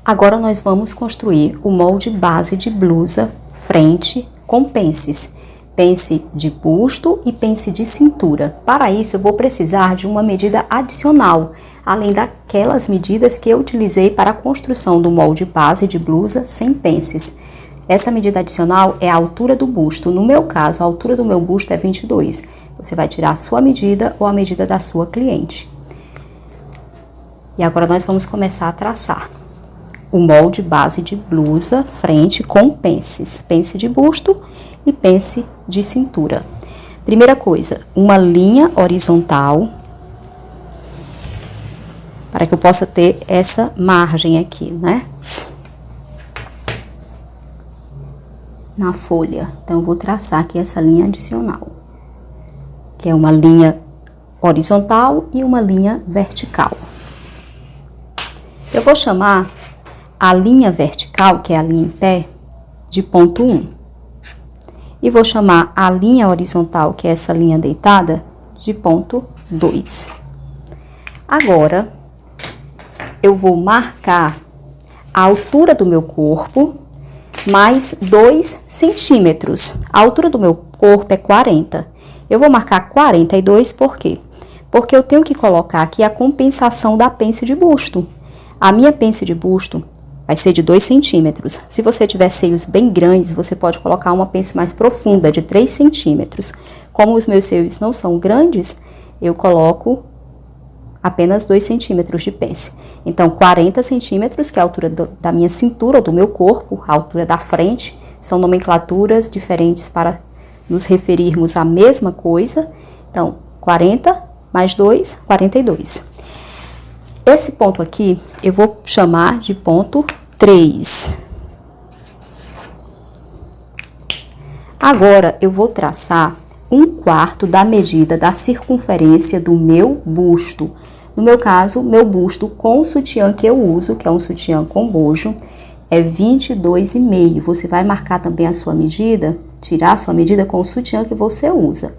Agora nós vamos construir o molde base de blusa frente com pences. Pence de busto e pence de cintura. Para isso eu vou precisar de uma medida adicional, além daquelas medidas que eu utilizei para a construção do molde base de blusa sem pences. Essa medida adicional é a altura do busto. No meu caso, a altura do meu busto é 22. Você vai tirar a sua medida ou a medida da sua cliente. E agora nós vamos começar a traçar o molde base de blusa frente com pences. Pence de busto e pence de cintura. Primeira coisa, uma linha horizontal, para que eu possa ter essa margem aqui, né? Na folha. Então, eu vou traçar aqui essa linha adicional, que é uma linha horizontal e uma linha vertical. Eu vou chamar a linha vertical, que é a linha em pé, de ponto 1. E vou chamar a linha horizontal, que é essa linha deitada, de ponto 2. Agora, eu vou marcar a altura do meu corpo mais 2 centímetros. A altura do meu corpo é 40. Eu vou marcar 42 por quê? Porque eu tenho que colocar aqui a compensação da pence de busto. A minha pence de busto vai ser de 2 centímetros. Se você tiver seios bem grandes, você pode colocar uma pence mais profunda, de 3 centímetros. Como os meus seios não são grandes, eu coloco apenas 2 centímetros de pence. Então, 40 centímetros, que é a altura da minha cintura ou do meu corpo, a altura da frente, são nomenclaturas diferentes para nos referirmos à mesma coisa. Então, 40 mais 2, 42. Esse ponto aqui, eu vou chamar de ponto 3. Agora, eu vou traçar 1/4 da medida da circunferência do meu busto. No meu caso, meu busto com o sutiã que eu uso, que é um sutiã com bojo, é 22,5. Você vai marcar também a sua medida, tirar a sua medida com o sutiã que você usa.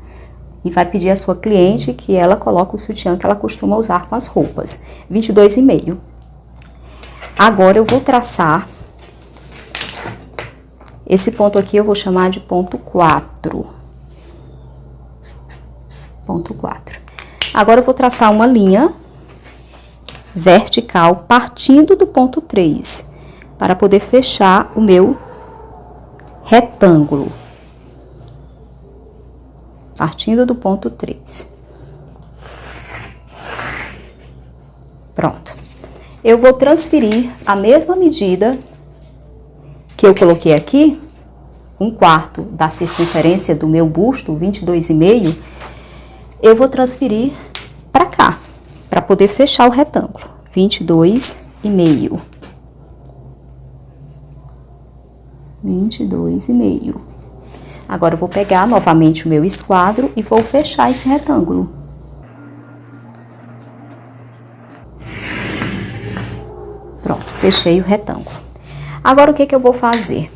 E vai pedir à sua cliente que ela coloque o sutiã que ela costuma usar com as roupas. 22,5. Agora, eu vou traçar esse ponto aqui, eu vou chamar de ponto 4. Ponto 4. Agora, eu vou traçar uma linha vertical partindo do ponto 3, para poder fechar o meu retângulo. Partindo do ponto 3. Pronto. Eu vou transferir a mesma medida que eu coloquei aqui, 1/4 da circunferência do meu busto, 22,5, eu vou transferir para cá, para poder fechar o retângulo. 22,5. 22,5. Agora, eu vou pegar novamente o meu esquadro e vou fechar esse retângulo. Pronto, fechei o retângulo. Agora, o que que eu vou fazer?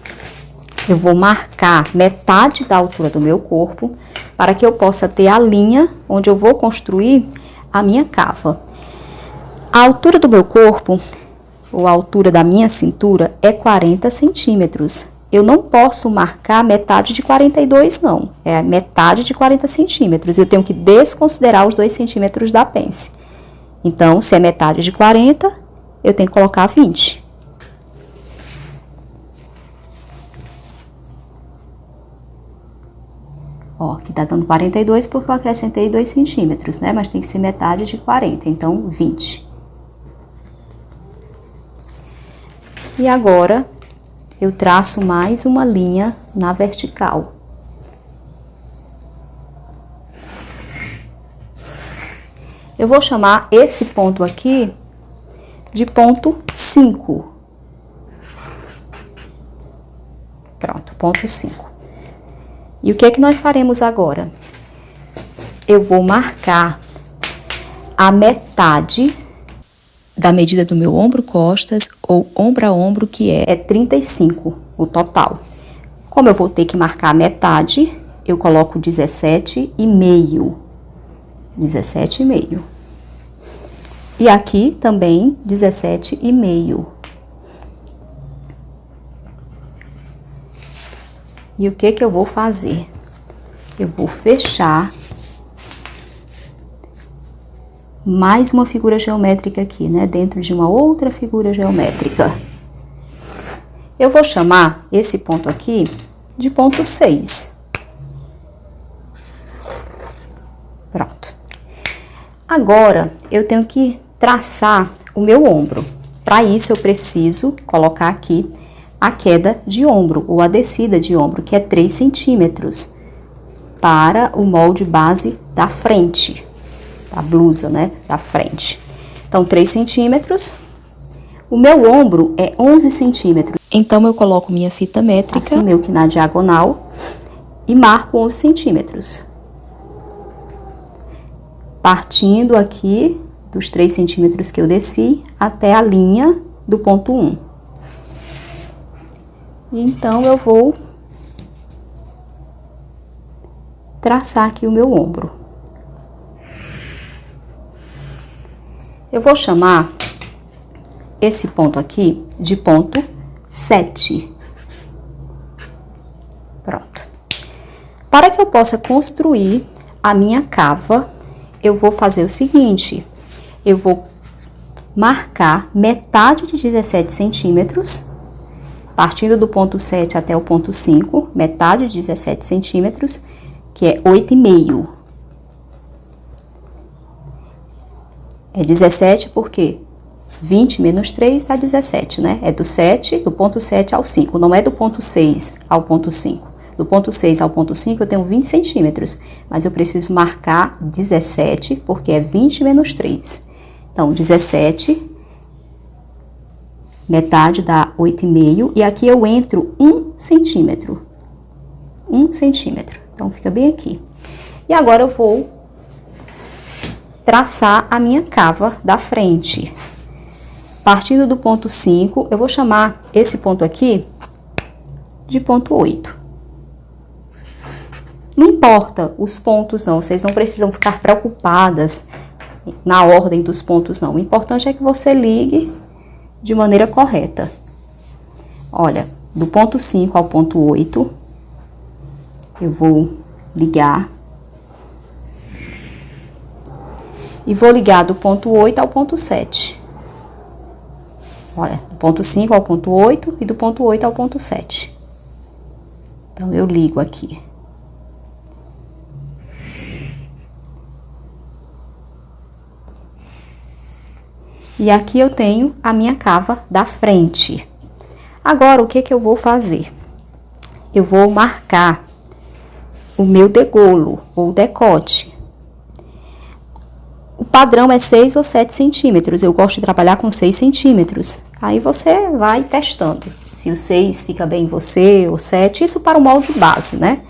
Eu vou marcar metade da altura do meu corpo, para que eu possa ter a linha onde eu vou construir a minha cava. A altura do meu corpo, ou a altura da minha cintura, é 40 centímetros. Eu não posso marcar metade de 42, não. É metade de 40 centímetros. Eu tenho que desconsiderar os 2 centímetros da pence. Então, se é metade de 40, eu tenho que colocar 20. Ó, aqui tá dando 42 porque eu acrescentei 2 centímetros, né? Mas tem que ser metade de 40, então 20. E agora, eu traço mais uma linha na vertical. Eu vou chamar esse ponto aqui de ponto 5. Pronto, ponto 5. E o que é que nós faremos agora? Eu vou marcar a metade da medida do meu ombro-costas ou ombro a ombro, que é 35 o total. Como eu vou ter que marcar a metade, eu coloco 17,5. 17,5. E aqui também 17,5. E o que que eu vou fazer? Eu vou fechar mais uma figura geométrica aqui, né? Dentro de uma outra figura geométrica. Eu vou chamar esse ponto aqui de ponto 6. Pronto. Agora, eu tenho que traçar o meu ombro. Para isso, eu preciso colocar aqui a queda de ombro, ou a descida de ombro, que é 3 centímetros, para o molde base da frente, da blusa, né, da frente. Então, 3 centímetros. O meu ombro é 11 centímetros. Então, eu coloco minha fita métrica, assim, meio que na diagonal, e marco 11 centímetros. Partindo aqui dos 3 centímetros que eu desci até a linha do ponto 1. Então, eu vou traçar aqui o meu ombro. Eu vou chamar esse ponto aqui de ponto 7. Pronto. Para que eu possa construir a minha cava, eu vou fazer o seguinte: eu vou marcar metade de 17 centímetros, partindo do ponto 7 até o ponto 5, metade de 17 centímetros, que é 8,5. É 17 porque 20 menos 3 dá 17, né? É do ponto 7 ao 5, não é do ponto 6 ao ponto 5. Do ponto 6 ao ponto 5 eu tenho 20 centímetros, mas eu preciso marcar 17 porque é 20 menos 3. Então, 17, metade dá 8,5, e aqui eu entro 1 centímetro. 1 centímetro. Então, fica bem aqui. E agora eu vou traçar a minha cava da frente. Partindo do ponto 5, eu vou chamar esse ponto aqui de ponto 8. Não importa os pontos, não. Vocês não precisam ficar preocupadas na ordem dos pontos, não. O importante é que você ligue de maneira correta. Olha, do ponto 5 ao ponto 8, eu vou ligar. E vou ligar do ponto 8 ao ponto 7. Olha, do ponto 5 ao ponto 8 e do ponto 8 ao ponto 7. Então, eu ligo aqui. E aqui eu tenho a minha cava da frente. Agora, o que que eu vou fazer? Eu vou marcar o meu degolo, ou decote. O padrão é 6 ou 7 centímetros. Eu gosto de trabalhar com 6 centímetros. Aí você vai testando. Se o 6 fica bem em você, ou 7, isso para o molde base, né?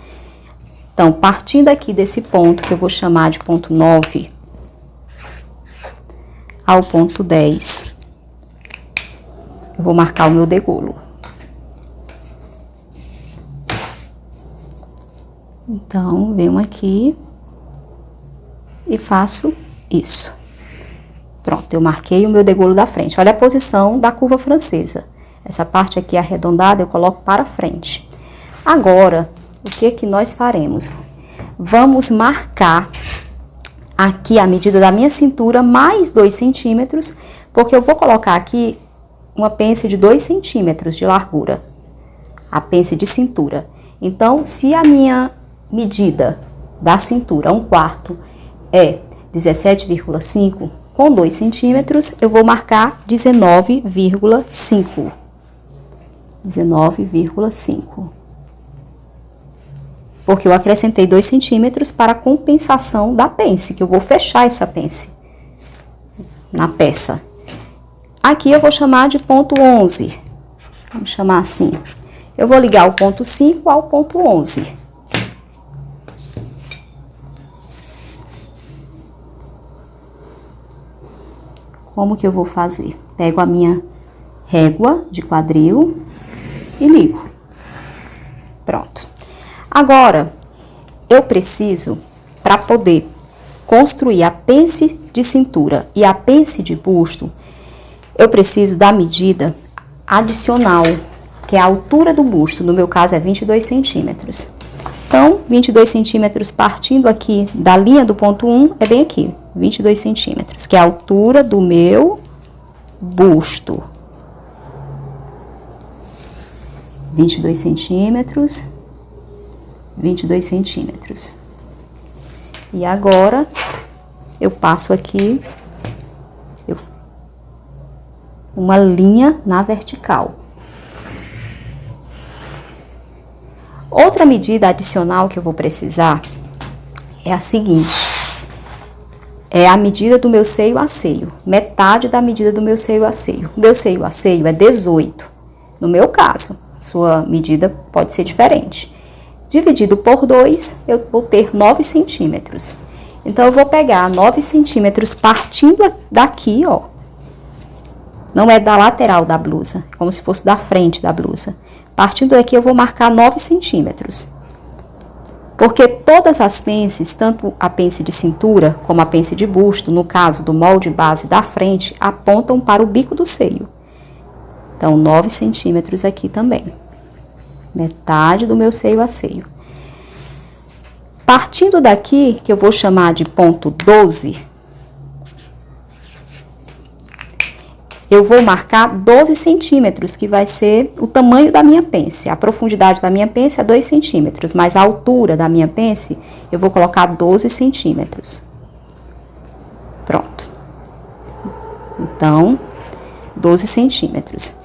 Então, partindo aqui desse ponto, que eu vou chamar de ponto 9, ao ponto 10, eu vou marcar o meu degolo. Então, venho aqui e faço isso. Pronto, eu marquei o meu degolo da frente. Olha a posição da curva francesa. Essa parte aqui arredondada eu coloco para frente. Agora, o que que nós faremos? Vamos marcar aqui a medida da minha cintura mais 2 centímetros, porque eu vou colocar aqui uma pence de 2 centímetros de largura. A pence de cintura. Então, se a minha medida da cintura, 1/4, é 17,5, com 2 centímetros, eu vou marcar 19,5. 19,5. Porque eu acrescentei 2 centímetros para compensação da pence, que eu vou fechar essa pence na peça. Aqui eu vou chamar de ponto 11. Vamos chamar assim. Eu vou ligar o ponto 5 ao ponto 11. Como que eu vou fazer? Pego a minha régua de quadril e ligo. Pronto. Agora, eu preciso, para poder construir a pence de cintura e a pence de busto, eu preciso da medida adicional que é a altura do busto, no meu caso é 22 centímetros. Então, 22 centímetros partindo aqui da linha do ponto 1, é bem aqui, 22 centímetros, que é a altura do meu busto. 22 centímetros, 22 centímetros. E agora, eu passo aqui uma linha na vertical. Outra medida adicional que eu vou precisar é a seguinte. É a medida do meu seio a seio. Metade da medida do meu seio a seio. Meu seio a seio é 18. No meu caso, sua medida pode ser diferente. Dividido por 2, eu vou ter 9 centímetros. Então, eu vou pegar 9 centímetros partindo daqui, ó. Não é da lateral da blusa, como se fosse da frente da blusa. Partindo daqui, eu vou marcar 9 centímetros. Porque todas as pences, tanto a pence de cintura como a pence de busto, no caso do molde base da frente, apontam para o bico do seio. Então, 9 centímetros aqui também. Metade do meu seio a seio. Partindo daqui, que eu vou chamar de ponto 12, eu vou marcar 12 centímetros, que vai ser o tamanho da minha pence. A profundidade da minha pence é 2 centímetros, mas a altura da minha pence, eu vou colocar 12 centímetros. Pronto. Então, 12 centímetros.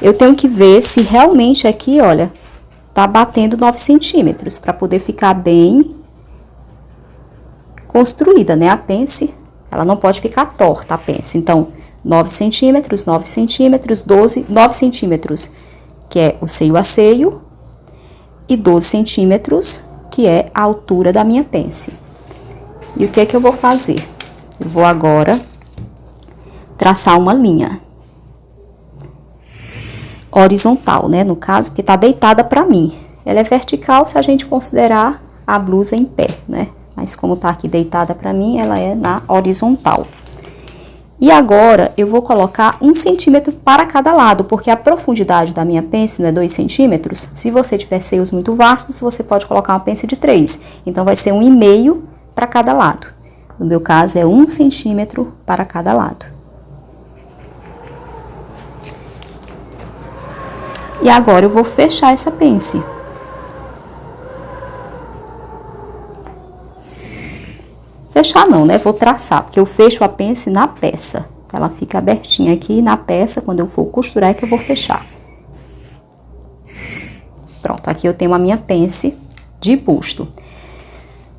Eu tenho que ver se realmente aqui, olha, tá batendo 9 centímetros, para poder ficar bem construída, né? A pence, ela não pode ficar torta, a pence. Então, 9 centímetros, 9 centímetros, 12, 9 centímetros, que é o seio a seio, e 12 centímetros, que é a altura da minha pence. E o que é que eu vou fazer? Eu vou agora traçar uma linha horizontal, né? No caso, que tá deitada pra mim. Ela é vertical se a gente considerar a blusa em pé, né? Mas como tá aqui deitada pra mim, ela é na horizontal. E agora, eu vou colocar 1 centímetro para cada lado, porque a profundidade da minha pence não é 2 centímetros. Se você tiver seios muito vastos, você pode colocar uma pence de 3. Então, vai ser 1,5 para cada lado. No meu caso, é 1 centímetro para cada lado. E agora, eu vou fechar essa pence. Fechar não, né? Vou traçar, porque eu fecho a pence na peça. Ela fica abertinha aqui na peça, quando eu for costurar é que eu vou fechar. Pronto, aqui eu tenho a minha pence de busto.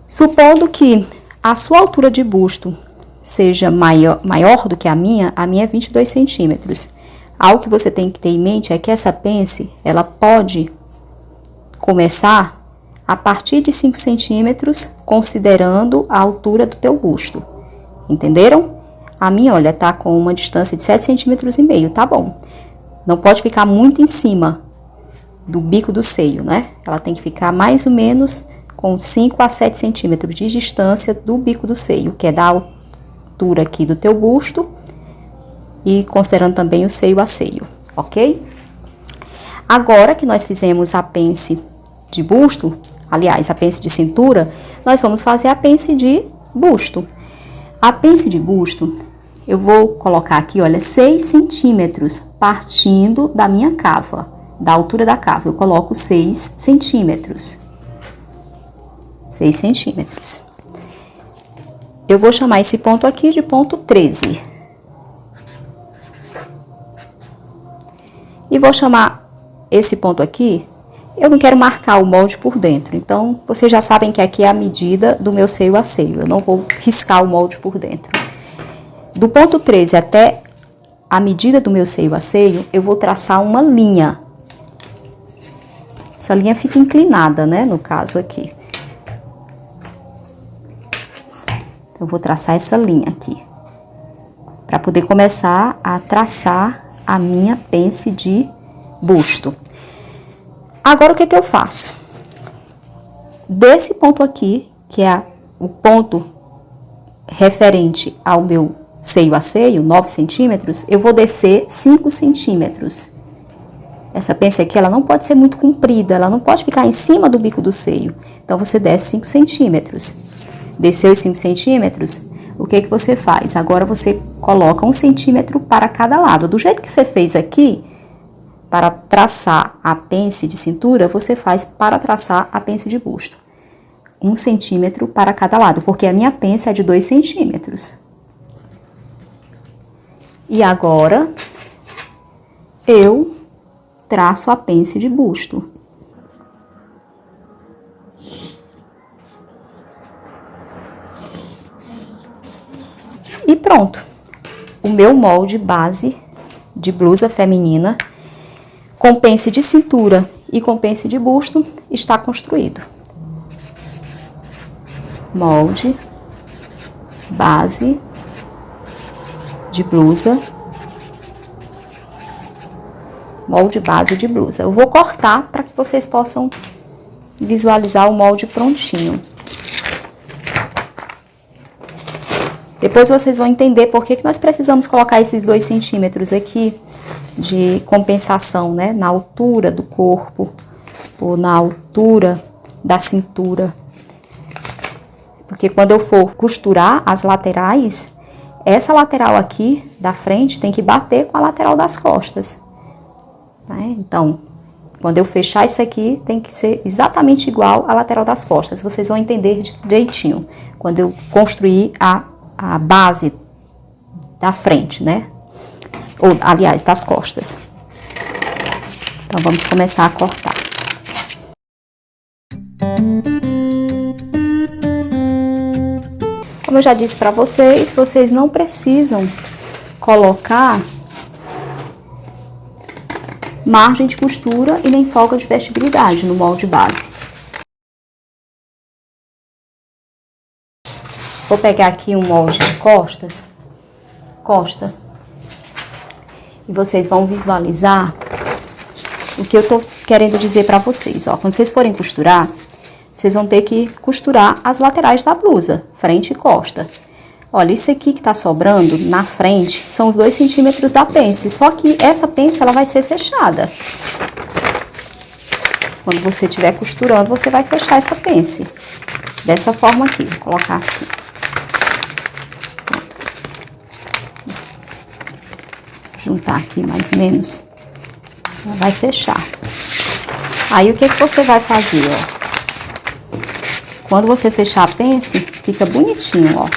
Supondo que a sua altura de busto seja maior do que a minha é 22 centímetros. Algo que você tem que ter em mente é que essa pence, ela pode começar a partir de 5 centímetros, considerando a altura do teu busto. Entenderam? A minha, olha, tá com uma distância de 7,5 centímetros, tá bom. Não pode ficar muito em cima do bico do seio, né? Ela tem que ficar mais ou menos com 5 a 7 centímetros de distância do bico do seio, que é da altura aqui do teu busto e considerando também o seio a seio, ok? Agora que nós fizemos a pence de busto, aliás, a pence de cintura, nós vamos fazer a pence de busto. A pence de busto, eu vou colocar aqui, olha, 6 centímetros, partindo da minha cava, da altura da cava. Eu coloco 6 centímetros. 6 centímetros. Eu vou chamar esse ponto aqui de ponto 13. E vou chamar esse ponto aqui. Eu não quero marcar o molde por dentro, então, vocês já sabem que aqui é a medida do meu seio a seio. Eu não vou riscar o molde por dentro. Do ponto 13 até a medida do meu seio a seio, eu vou traçar uma linha. Essa linha fica inclinada, né, no caso aqui. Então, eu vou traçar essa linha aqui, para poder começar a traçar a minha pence de busto. Agora, o que que eu faço? Desse ponto aqui, que é o ponto referente ao meu seio a seio, 9 centímetros, eu vou descer 5 centímetros. Essa pence aqui, ela não pode ser muito comprida, ela não pode ficar em cima do bico do seio. Então, você desce 5 centímetros. Desceu os 5 centímetros, o que você faz? Agora, você coloca 1 centímetro para cada lado. Do jeito que você fez aqui, para traçar a pence de cintura, você faz para traçar a pence de busto. 1 centímetro para cada lado, porque a minha pence é de 2 centímetros. E agora, eu traço a pence de busto. E pronto. O meu molde base de blusa feminina, com pence de cintura e com pence de busto, está construído. Molde base de blusa. Molde base de blusa. Eu vou cortar para que vocês possam visualizar o molde prontinho. Depois vocês vão entender por que nós precisamos colocar esses 2 centímetros aqui de compensação, né? Na altura do corpo ou na altura da cintura. Porque quando eu for costurar as laterais, essa lateral aqui da frente tem que bater com a lateral das costas. Né? Então, quando eu fechar isso aqui, tem que ser exatamente igual à lateral das costas. Vocês vão entender direitinho quando eu construir a base da frente, né? Ou, aliás, das costas. Então, vamos começar a cortar. Como eu já disse para vocês, vocês não precisam colocar margem de costura e nem folga de vestibilidade no molde base. Vou pegar aqui um molde de costa, e vocês vão visualizar o que eu tô querendo dizer para vocês, ó. Quando vocês forem costurar, vocês vão ter que costurar as laterais da blusa, frente e costa. Olha, isso aqui que tá sobrando na frente são os 2 centímetros da pence, só que essa pence ela vai ser fechada. Quando você estiver costurando, você vai fechar essa pence. Dessa forma aqui, vou colocar assim. Pronto. Vou juntar aqui mais ou menos. Ela vai fechar. Aí, o que você vai fazer, ó? Quando você fechar a pence, fica bonitinho, ó.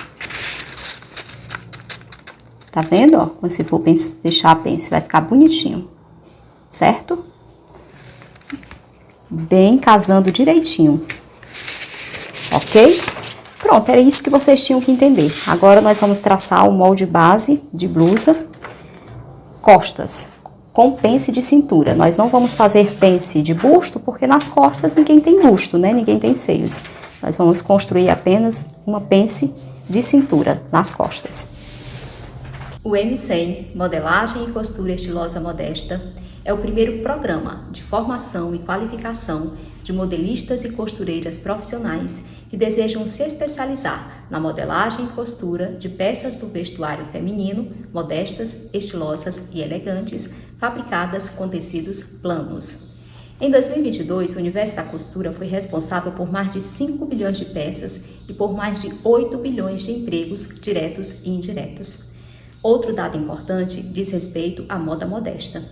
Tá vendo, ó? Quando você for fechar a pence, vai ficar bonitinho, certo? Bem casando direitinho, ok? Pronto, era isso que vocês tinham que entender. Agora, nós vamos traçar o molde base de blusa, costas, com pence de cintura. Nós não vamos fazer pence de busto, porque nas costas ninguém tem busto, né? Ninguém tem seios. Nós vamos construir apenas uma pence de cintura nas costas. O M100, Modelagem e Costura Estilosa Modesta, é o primeiro programa de formação e qualificação de modelistas e costureiras profissionais que desejam se especializar na modelagem e costura de peças do vestuário feminino, modestas, estilosas e elegantes, fabricadas com tecidos planos. Em 2022, o universo da costura foi responsável por mais de 5 bilhões de peças e por mais de 8 bilhões de empregos diretos e indiretos. Outro dado importante diz respeito à moda modesta.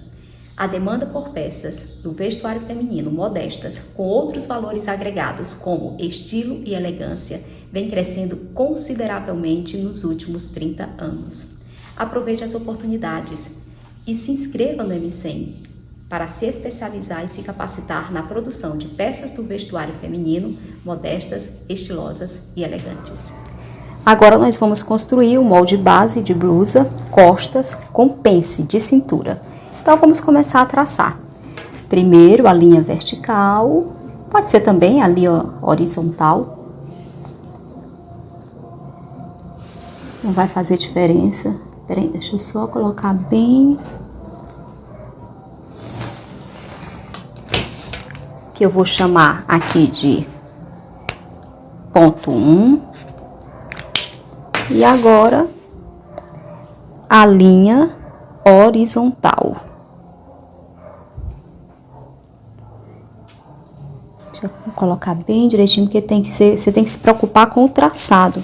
A demanda por peças do vestuário feminino modestas com outros valores agregados como estilo e elegância vem crescendo consideravelmente nos últimos 30 anos. Aproveite as oportunidades e se inscreva no M100 para se especializar e se capacitar na produção de peças do vestuário feminino modestas, estilosas e elegantes. Agora nós vamos construir o molde base de blusa, costas, com pence de cintura. Então, vamos começar a traçar. Primeiro, a linha vertical, pode ser também a linha horizontal. Não vai fazer diferença. Peraí, deixa eu só colocar bem... que eu vou chamar aqui de ponto 1. E agora, a linha horizontal. Vou colocar bem direitinho, porque você tem que se preocupar com o traçado,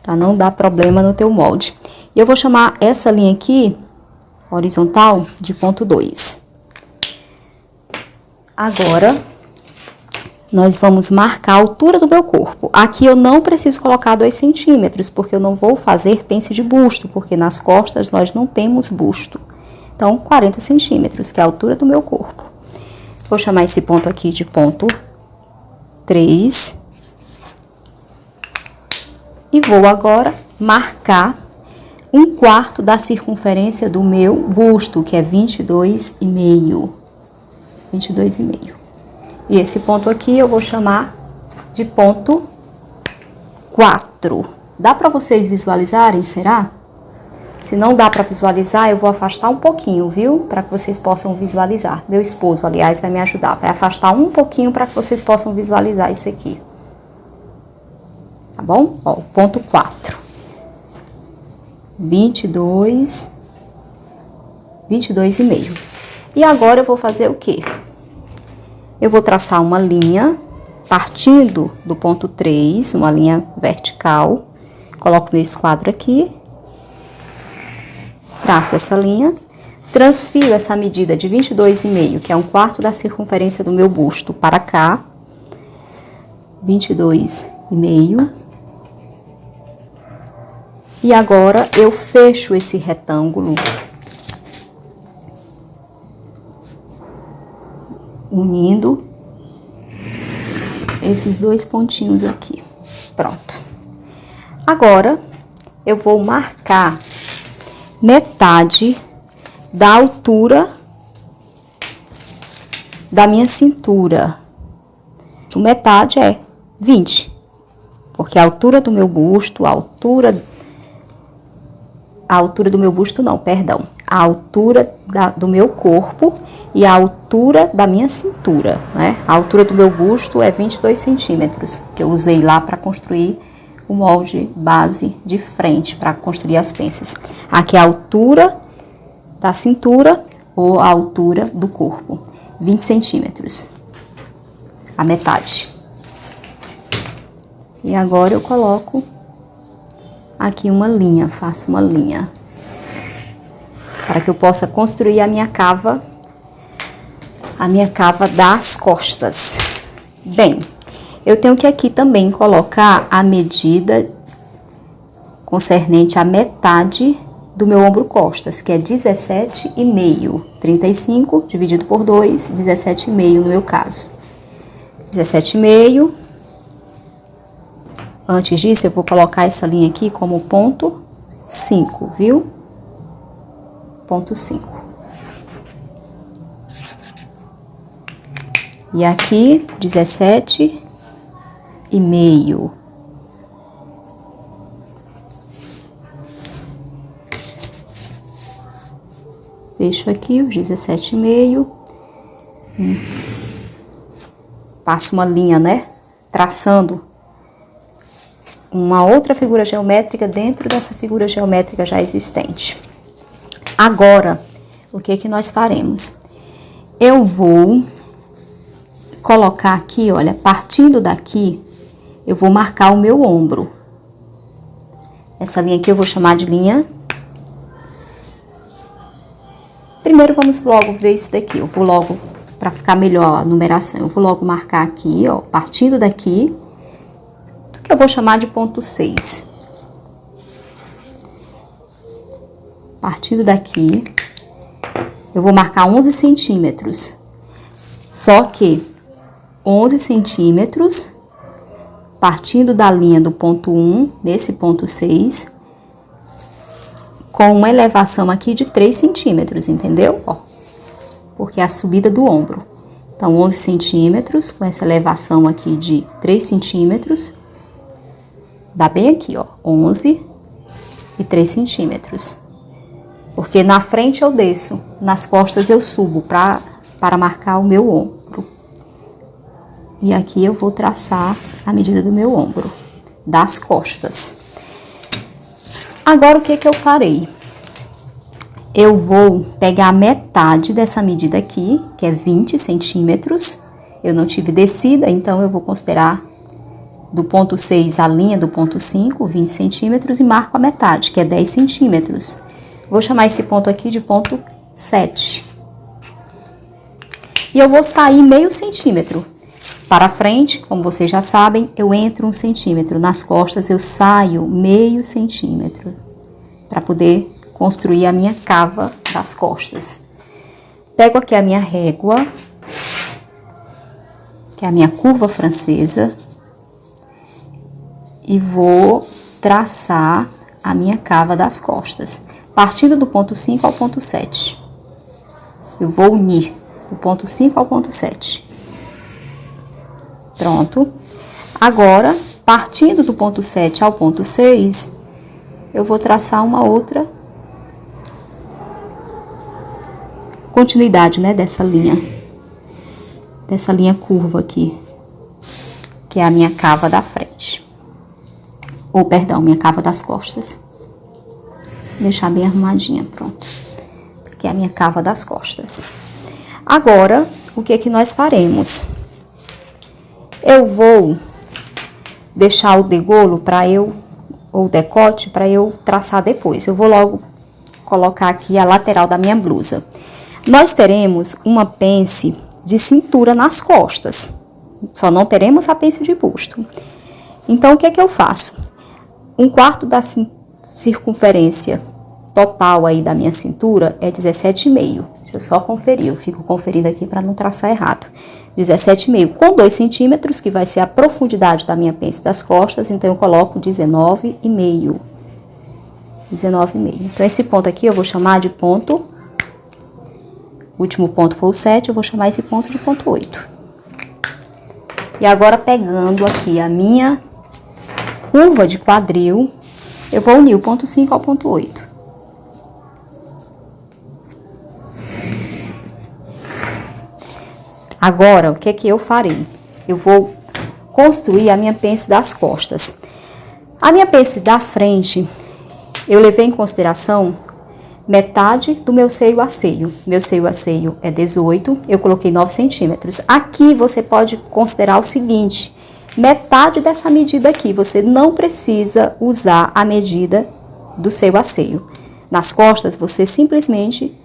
para não dar problema no teu molde. E eu vou chamar essa linha aqui, horizontal, de ponto 2. Agora, nós vamos marcar a altura do meu corpo. Aqui eu não preciso colocar 2 centímetros, porque eu não vou fazer pence de busto, porque nas costas nós não temos busto. Então, 40 centímetros, que é a altura do meu corpo. Vou chamar esse ponto aqui de ponto 3. E vou agora marcar 1/4 da circunferência do meu busto, que é 22,5. 22,5. E esse ponto aqui eu vou chamar de ponto 4. Dá para vocês visualizarem, será? Se não dá para visualizar, eu vou afastar um pouquinho, viu? Para que vocês possam visualizar. Meu esposo, aliás, vai me ajudar. Vai afastar um pouquinho para que vocês possam visualizar isso aqui. Tá bom? Ó, ponto 4. 22,5. E agora eu vou fazer o quê? Eu vou traçar uma linha, partindo do ponto 3, uma linha vertical. Coloco meu esquadro aqui. Traço essa linha. Transfiro essa medida de 22,5, que é 1/4 da circunferência do meu busto, para cá. 22,5. E agora eu fecho esse retângulo, unindo esses 2 pontinhos aqui. Pronto. Agora, eu vou marcar metade da altura da minha cintura. Metade é 20, porque a altura do meu busto, a altura do meu busto não, perdão, a altura do meu corpo e a altura da minha cintura, né? A altura do meu busto é 22 centímetros, que eu usei lá para construir o molde base de frente, para construir as pences. Aqui é a altura da cintura ou a altura do corpo, 20 centímetros, a metade. E agora eu coloco aqui uma linha, faço uma linha, para que eu possa construir a minha cava das costas. Bem, eu tenho que aqui também colocar a medida concernente à metade do meu ombro costas, que é 17,5. 35 dividido por 2, 17,5 no meu caso. 17,5. Antes disso, eu vou colocar essa linha aqui como ponto 5, viu? Ponto 5. E aqui, 17,5. Fecho aqui os 17,5. Passo uma linha, né? Traçando uma outra figura geométrica dentro dessa figura geométrica já existente. Agora, o que que nós faremos? Eu vou colocar aqui, olha, partindo daqui, eu vou marcar o meu ombro. Essa linha aqui eu vou chamar de linha. Primeiro vamos logo ver isso daqui. Eu vou logo, para ficar melhor a numeração, eu vou logo marcar aqui, ó, partindo daqui, que eu vou chamar de ponto 6. Partindo daqui, eu vou marcar 11 centímetros. Só que 11 centímetros, partindo da linha do ponto 1, nesse ponto 6, com uma elevação aqui de 3 centímetros, entendeu? Ó, porque é a subida do ombro. Então, 11 centímetros, com essa elevação aqui de 3 centímetros, dá bem aqui, ó, 11 e 3 centímetros. Porque na frente eu desço, nas costas eu subo para marcar o meu ombro. E aqui eu vou traçar a medida do meu ombro, das costas. Agora, o que que eu farei? Eu vou pegar a metade dessa medida aqui, que é 20 centímetros. Eu não tive descida, então eu vou considerar do ponto 6 a linha do ponto 5, 20 centímetros, e marco a metade, que é 10 centímetros. Vou chamar esse ponto aqui de ponto 7. E eu vou sair meio centímetro. Para frente, como vocês já sabem, eu entro 1 centímetro. Nas costas, eu saio meio centímetro. Para poder construir a minha cava das costas. Pego aqui a minha régua, que é a minha curva francesa. E vou traçar a minha cava das costas, partindo do ponto 5 ao ponto 7. Eu vou unir do ponto 5 ao ponto 7. Pronto. Agora, partindo do ponto 7 ao ponto 6, eu vou traçar uma outra continuidade, né, dessa linha curva aqui, que é a minha cava da frente. Ou, perdão, minha cava das costas. Deixar bem arrumadinha, pronto. Que é a minha cava das costas. Agora, o que é que nós faremos? Eu vou deixar o degolo ou o decote para eu traçar depois. Eu vou logo colocar aqui a lateral da minha blusa. Nós teremos uma pence de cintura nas costas. Só não teremos a pence de busto. Então, o que é que eu faço? 1/4 da circunferência total aí da minha cintura é 17,5. Deixa eu só conferir, eu fico conferindo aqui para não traçar errado. 17,5 com 2 centímetros, que vai ser a profundidade da minha pence das costas, então eu coloco 19,5. 19,5. Então, esse ponto aqui eu vou chamar de ponto, o último ponto foi o 7, eu vou chamar esse ponto de ponto 8. E agora, pegando aqui a minha curva de quadril, eu vou unir o ponto 5 ao ponto 8. Agora, o que é que eu farei? Eu vou construir a minha pence das costas. A minha pence da frente, eu levei em consideração metade do meu seio a seio. Meu seio a seio é 18, eu coloquei 9 centímetros. Aqui você pode considerar o seguinte: metade dessa medida aqui, você não precisa usar a medida do seio a seio. Nas costas, você simplesmente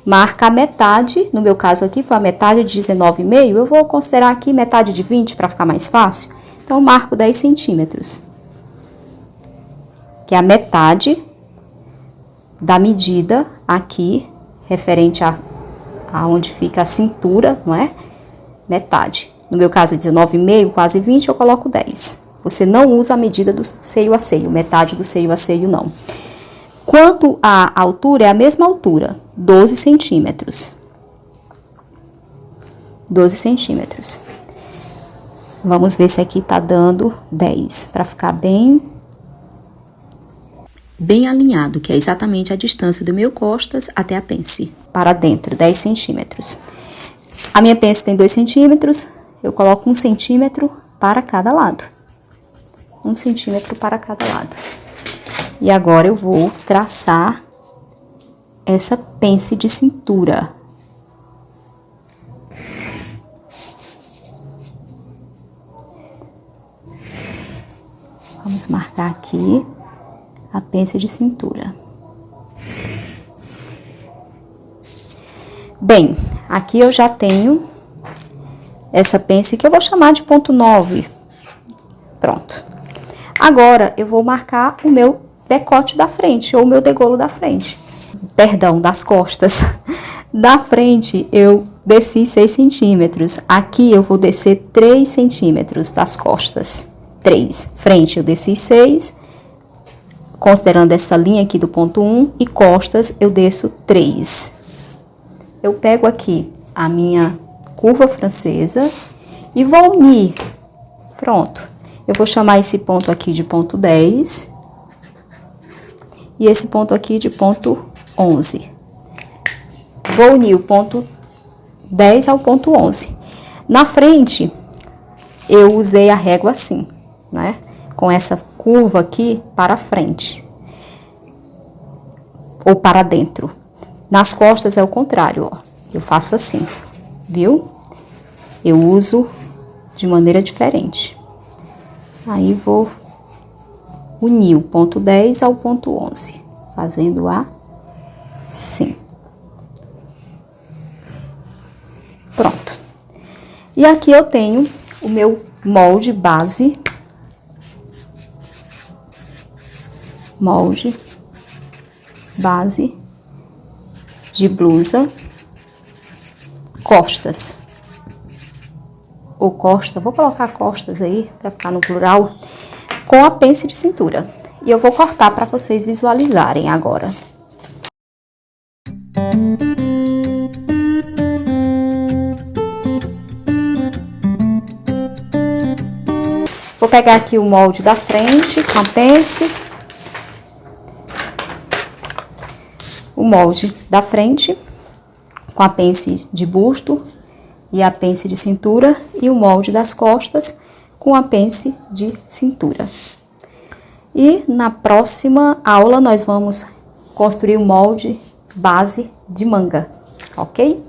marca a metade, no meu caso aqui foi a metade de 19,5, eu vou considerar aqui metade de 20 para ficar mais fácil. Então, marco 10 centímetros, que é a metade da medida aqui, referente a onde fica a cintura, não é? Metade. No meu caso é 19,5, quase 20, eu coloco 10. Você não usa a medida do seio a seio, metade do seio a seio não. Quanto à altura, é a mesma altura, 12 centímetros. 12 centímetros. Vamos ver se aqui tá dando 10, para ficar bem alinhado, que é exatamente a distância do meu costas até a pence. Para dentro, 10 centímetros. A minha pence tem 2 centímetros, eu coloco 1 centímetro para cada lado. 1 centímetro para cada lado. E agora eu vou traçar essa pence de cintura. Vamos marcar aqui a pence de cintura. Bem, aqui eu já tenho essa pence que eu vou chamar de ponto 9. Pronto. Agora, eu vou marcar o meu decote da frente, ou o meu degolo da frente. Perdão, das costas. Da frente, eu desci 6 centímetros. Aqui, eu vou descer 3 centímetros das costas. 3. Frente, eu desci 6, considerando essa linha aqui do ponto 1, e costas, eu desço 3. Eu pego aqui a minha curva francesa e vou unir. Pronto. Eu vou chamar esse ponto aqui de ponto 10 e esse ponto aqui de ponto 11. Vou unir o ponto 10 ao ponto 11. Na frente, eu usei a régua assim, né? Com essa curva aqui para frente. Ou para dentro. Nas costas é o contrário, ó. Eu faço assim, viu? eu uso de maneira diferente. Aí, vou unir o ponto 10 ao ponto 11, fazendo assim. Pronto. E aqui eu tenho o meu molde base. Molde base de blusa costas. Ou costa, vou colocar costas aí para ficar no plural, com a pence de cintura. E eu vou cortar para vocês visualizarem agora. Vou pegar aqui o molde da frente com a pence. O molde da frente com a pence de busto e a pence de cintura, e o molde das costas com a pence de cintura. E na próxima aula nós vamos construir o molde base de manga, ok?